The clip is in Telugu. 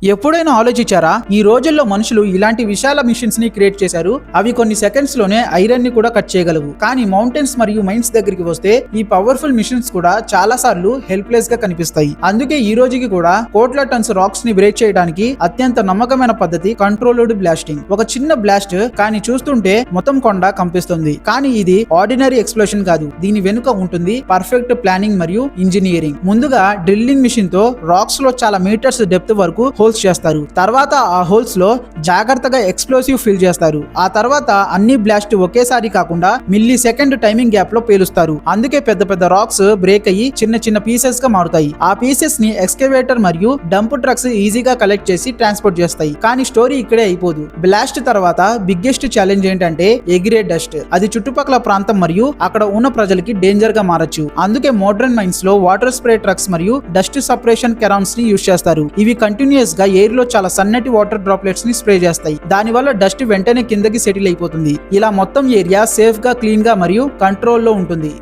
ఎప్పుడైనా ఆలోచించారా? ఈ రోజుల్లో మనుషులు ఇలాంటి విశాల మిషన్స్ ని క్రియేట్ చేశారు. అవి కొన్ని సెకండ్స్ లోనే ఐరన్ ని కూడా కట్ చేయగలవు. కానీ మౌంటైన్స్ మరియు మైన్స్ దగ్గరికి వస్తే ఈ పవర్ఫుల్ మిషన్స్ కూడా చాలా సార్లు హెల్ప్లెస్ గా కనిపిస్తాయి. అందుకే ఈ రోజుకి కూడా కోట్ల టన్స్ రాక్స్ ని బ్రేక్ చేయడానికి అత్యంత నమ్మకమైన పద్ధతి కంట్రోల్డ్ బ్లాస్టింగ్. ఒక చిన్న బ్లాస్ట్ కానీ చూస్తుంటే మొత్తం కొండ కంపిస్తుంది. కానీ ఇది ఆర్డినరీ ఎక్స్ప్లోషన్ కాదు. దీని వెనుక ఉంటుంది పర్ఫెక్ట్ ప్లానింగ్ మరియు ఇంజనీరింగ్. ముందుగా డ్రిల్లింగ్ మిషన్ తో రాక్స్ లో చాలా మీటర్స్ డెప్త్ వరకు హోల్స్ చేస్తారు. తర్వాత ఆ హోల్స్ లో జాగ్రత్తగా ఎక్స్ప్లోసివ్ ఫిల్ చేస్తారు. ఆ తర్వాత అన్ని బ్లాస్ట్ ఒకేసారి కాకుండా మిల్లీ సెకండ్ టైమింగ్ గ్యాప్ లో పేలుస్తారు. అందుకే పెద్ద పెద్ద రాక్స్ బ్రేక్ అయ్యి చిన్న చిన్న పీసెస్ గా మారుతాయి. ఆ పీసెస్ ని ఎక్స్కవేటర్ మరియు డంప్ ట్రక్స్ ఈజీగా కలెక్ట్ చేసి ట్రాన్స్పోర్ట్ చేస్తాయి. కానీ స్టోరీ ఇక్కడే అయిపోదు. బ్లాస్ట్ తర్వాత బిగ్గెస్ట్ ఛాలెంజ్ ఏంటంటే ఎగిరే డస్ట్. అది చుట్టుపక్కల ప్రాంతం మరియు అక్కడ ఉన్న ప్రజలకి డేంజర్ గా మారచ్చు. అందుకే మోడర్న్ మైన్స్ లో వాటర్ స్ప్రే ట్రక్స్ మరియు డస్ట్ సపరేషన్ కెరాన్స్ ని యూజ్ చేస్తారు. ఇవి కంటిన్యూస్ గా ఎయిర్ లో చాలా సన్నటి వాటర్ డ్రాప్లెట్స్ ని స్ప్రే చేస్తాయి. దాని వల్ల డస్ట్ వెంటనే కిందకి సెటిల్ అయిపోతుంది. ఇలా మొత్తం ఏరియా సేఫ్ గా, క్లీన్ గా మరియు కంట్రోల్ లో ఉంటుంది.